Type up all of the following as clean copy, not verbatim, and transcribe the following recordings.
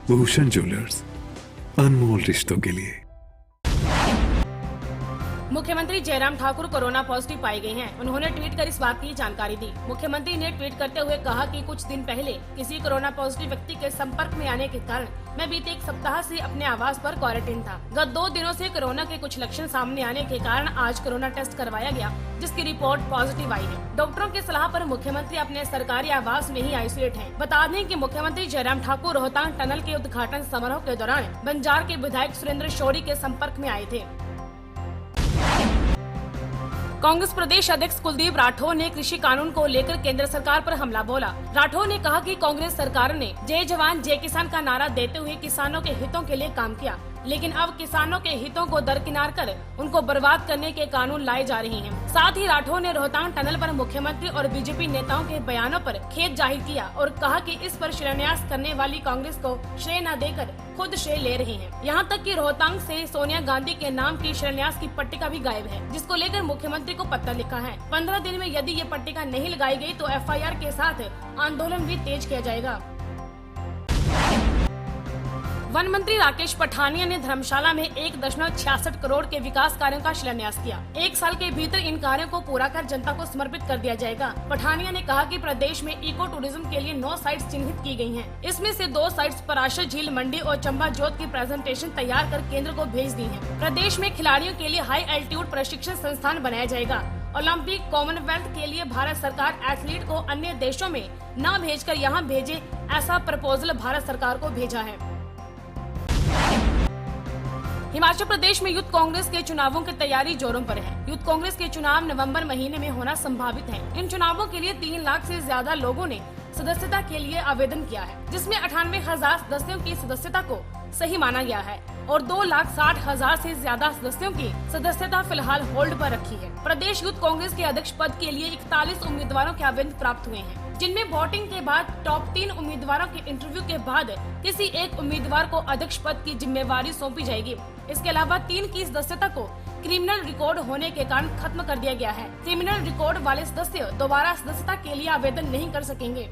Bhushan jewellers, अनमोल रिश्तों के लिए। मुख्यमंत्री जयराम ठाकुर कोरोना पॉजिटिव पाए गए हैं। उन्होंने ट्वीट कर इस बात की जानकारी दी। मुख्यमंत्री ने ट्वीट करते हुए कहा कि कुछ दिन पहले किसी कोरोना पॉजिटिव व्यक्ति के संपर्क में आने के कारण मैं बीते एक सप्ताह से अपने आवास पर क्वारंटीन था। गत 2 दिनों से कोरोना के कुछ लक्षण सामने आने के कारण आज कोरोना टेस्ट करवाया गया, जिसकी रिपोर्ट पॉजिटिव आई है। डॉक्टरों की सलाह पर मुख्यमंत्री अपने सरकारी आवास में ही आइसोलेट हैं। बता दें कि मुख्यमंत्री जयराम ठाकुर रोहतांग टनल के उद्घाटन समारोह के दौरान बंजार के विधायक सुरेंद्र शौरी के संपर्क में आए थे। कांग्रेस प्रदेश अध्यक्ष कुलदीप राठौर ने कृषि कानून को लेकर केंद्र सरकार पर हमला बोला। राठौर ने कहा कि कांग्रेस सरकार ने जय जवान जय किसान का नारा देते हुए किसानों के हितों के लिए काम किया, लेकिन अब किसानों के हितों को दरकिनार कर उनको बर्बाद करने के कानून लाए जा रहे हैं। साथ ही राठौर ने रोहतांग टनल पर मुख्यमंत्री और बीजेपी नेताओं के बयानों पर खेद जाहिर किया और कहा कि इस पर शिलान्यास करने वाली कांग्रेस को श्रेय न देकर खुद श्रेय ले रहे हैं। यहाँ तक कि रोहतांग से सोनिया गांधी के नाम की शिलान्यास की पट्टिका भी गायब है, जिसको लेकर मुख्यमंत्री को पत्र लिखा है। 15 दिन में यदि ये पट्टिका नहीं लगाई गई तो FIR के साथ आंदोलन भी तेज किया जाएगा। वन मंत्री राकेश पठानिया ने धर्मशाला में 1.66 करोड़ के विकास कार्यों का शिलान्यास किया। 1 साल के भीतर इन कार्यों को पूरा कर जनता को समर्पित कर दिया जाएगा। पठानिया ने कहा कि प्रदेश में इको टूरिज्म के लिए 9 साइट्स चिन्हित की गई हैं। इसमें से 2 साइट्स पराशर झील मंडी और चंबा जोत की प्रेजेंटेशन तैयार कर केंद्र को भेज दी है। प्रदेश में खिलाड़ियों के लिए हाई एल्टीट्यूड प्रशिक्षण संस्थान बनाया जाएगा। ओलंपिक कॉमनवेल्थ के लिए भारत सरकार एथलीट को अन्य देशों में न भेजकर यहाँ भेजे, ऐसा प्रपोजल भारत सरकार को भेजा है। हिमाचल प्रदेश में यूथ कांग्रेस के चुनावों की तैयारी जोरों पर है। यूथ कांग्रेस के चुनाव नवंबर महीने में होना संभावित है। इन चुनावों के लिए 3 लाख से ज्यादा लोगों ने सदस्यता के लिए आवेदन किया है, जिसमें 98,000 सदस्यों की सदस्यता को सही माना गया है और 2,60,000 से ज्यादा सदस्यों की सदस्यता फिलहाल होल्ड पर रखी है। प्रदेश यूथ कांग्रेस के अध्यक्ष पद के लिए 41 उम्मीदवारों के आवेदन प्राप्त हुए हैं, जिनमें वोटिंग के बाद टॉप 3 उम्मीदवारों के इंटरव्यू के बाद किसी एक उम्मीदवार को अध्यक्ष पद की जिम्मेवारी सौंपी जाएगी। इसके अलावा 3 की सदस्यता को क्रिमिनल रिकॉर्ड होने के कारण खत्म कर दिया गया है। क्रिमिनल रिकॉर्ड वाले सदस्य दोबारा सदस्यता के लिए आवेदन नहीं कर सकेंगे।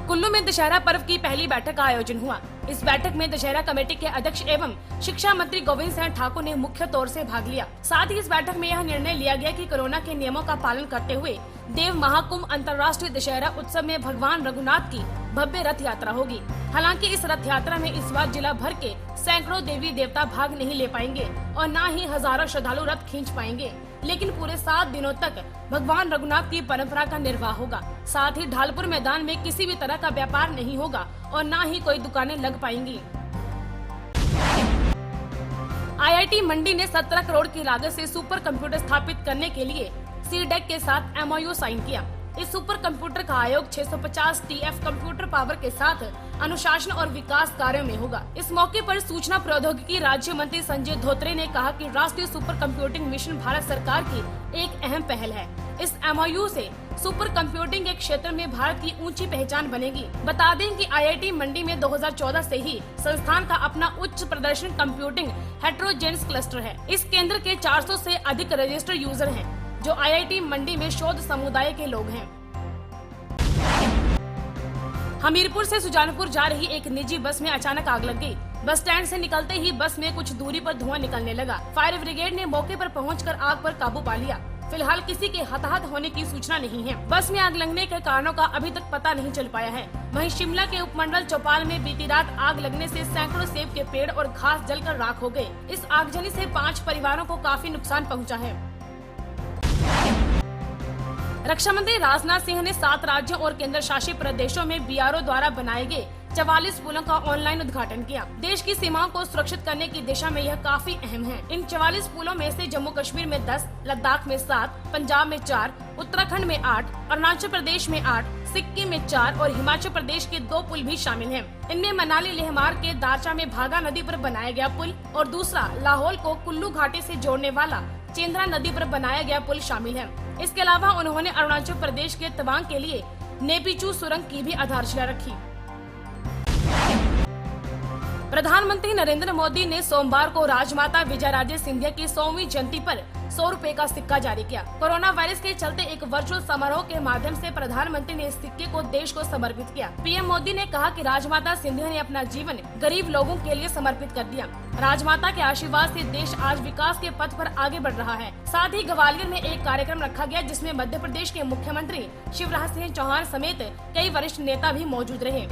कुल्लू में दशहरा पर्व की पहली बैठक का आयोजन हुआ। इस बैठक में दशहरा कमेटी के अध्यक्ष एवं शिक्षा मंत्री गोविंद सिंह ठाकुर ने मुख्य तौर से भाग लिया। साथ ही इस बैठक में यह निर्णय लिया गया कि कोरोना के नियमों का पालन करते हुए देव महाकुंभ अंतर्राष्ट्रीय दशहरा उत्सव में भगवान रघुनाथ की भव्य रथ यात्रा होगी। हालांकि इस रथ यात्रा में इस बार जिला भर के सैकड़ों देवी देवता भाग नहीं ले पाएंगे और न ही हजारों श्रद्धालु रथ खींच पाएंगे, लेकिन पूरे 7 दिनों तक भगवान रघुनाथ की परंपरा का निर्वाह होगा। साथ ही ढालपुर मैदान में किसी भी तरह का व्यापार नहीं होगा और न ही कोई दुकानें लग पाएंगी। IIT मंडी ने 17 करोड़ की लागत से सुपर कंप्यूटर स्थापित करने के लिए सीडेक के साथ MOU साइन किया। इस सुपर कंप्यूटर का आयोग 650 TF कंप्यूटर पावर के साथ अनुशासन और विकास कार्यों में होगा। इस मौके पर सूचना प्रौद्योगिकी राज्य मंत्री संजय धोत्रे ने कहा कि राष्ट्रीय सुपर कंप्यूटिंग मिशन भारत सरकार की एक अहम पहल है। इस MOU से सुपर कंप्यूटिंग के क्षेत्र में भारत की ऊंची पहचान बनेगी। बता दें कि IIT मंडी में 2014 से ही संस्थान का अपना उच्च प्रदर्शन कंप्यूटिंग हेट्रोजेनियस क्लस्टर है। इस केंद्र के 400 से अधिक रजिस्टर्ड यूजर हैं, जो IIT मंडी में शोध समुदाय के लोग हैं। हमीरपुर से सुजानपुर जा रही एक निजी बस में अचानक आग लग गई। बस स्टैंड से निकलते ही बस में कुछ दूरी पर धुआं निकलने लगा। फायर ब्रिगेड ने मौके पर पहुंचकर आग पर काबू पा लिया। फिलहाल किसी के हताहत होने की सूचना नहीं है। बस में आग लगने के कारणों का अभी तक पता नहीं चल पाया है। वहीं शिमला के उपमंडल चौपाल में बीती रात आग लगने से सैकड़ों सेब के पेड़ और घास जलकर राख हो गए। इस आगजनी से 5 परिवारों को काफी नुकसान पहुँचा है। रक्षा मंत्री राजनाथ सिंह ने 7 राज्यों और केंद्र शासित प्रदेशों में BRO द्वारा बनाए गए 44 पुलों का ऑनलाइन उद्घाटन किया। देश की सीमाओं को सुरक्षित करने की दिशा में यह काफी अहम है। इन 44 पुलों में से जम्मू कश्मीर में 10, लद्दाख में 7, पंजाब में 4, उत्तराखंड में 8, अरुणाचल प्रदेश में 8, सिक्किम में 4 और हिमाचल प्रदेश के 2 पुल भी शामिल हैं। इनमें मनाली लेहमार के दारचा में भागा नदी पर बनाया गया पुल और दूसरा लाहौल को कुल्लू घाटी से जोड़ने वाला चेंद्रा नदी पर बनाया गया पुल शामिल है। इसके अलावा उन्होंने अरुणाचल प्रदेश के तवांग के लिए नेपिचू सुरंग की भी आधारशिला रखी। प्रधानमंत्री नरेंद्र मोदी ने सोमवार को राजमाता विजयाराजे सिंधिया की 100वीं जयंती पर 100 रुपए का सिक्का जारी किया। कोरोना वायरस के चलते एक वर्चुअल समारोह के माध्यम से प्रधानमंत्री ने इस सिक्के को देश को समर्पित किया। पीएम मोदी ने कहा कि राजमाता सिंधिया ने अपना जीवन गरीब लोगों के लिए समर्पित कर दिया। राजमाता के आशीर्वाद से देश आज विकास के पथ पर आगे बढ़ रहा है। साथ ही ग्वालियर में एक कार्यक्रम रखा गया जिसमें मध्य प्रदेश के मुख्यमंत्री शिवराज सिंह चौहान समेत कई वरिष्ठ नेता भी मौजूद रहे।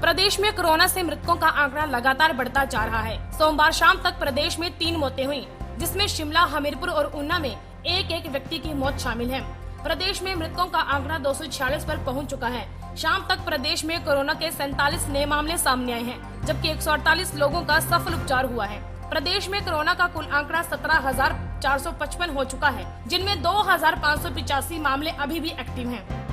प्रदेश में कोरोना से मृतकों का आंकड़ा लगातार बढ़ता जा रहा है। सोमवार शाम तक प्रदेश में 3 मौतें हुई, जिसमें शिमला, हमीरपुर और ऊना में एक व्यक्ति की मौत शामिल है। प्रदेश में मृतकों का आंकड़ा 246 पर पहुंच चुका है। शाम तक प्रदेश में कोरोना के 47 नए मामले सामने आए हैं, जबकि 148 लोगों का सफल उपचार हुआ है। प्रदेश में कोरोना का कुल आंकड़ा 17,455 हो चुका है, जिनमें 2,585 मामले अभी भी एक्टिव हैं।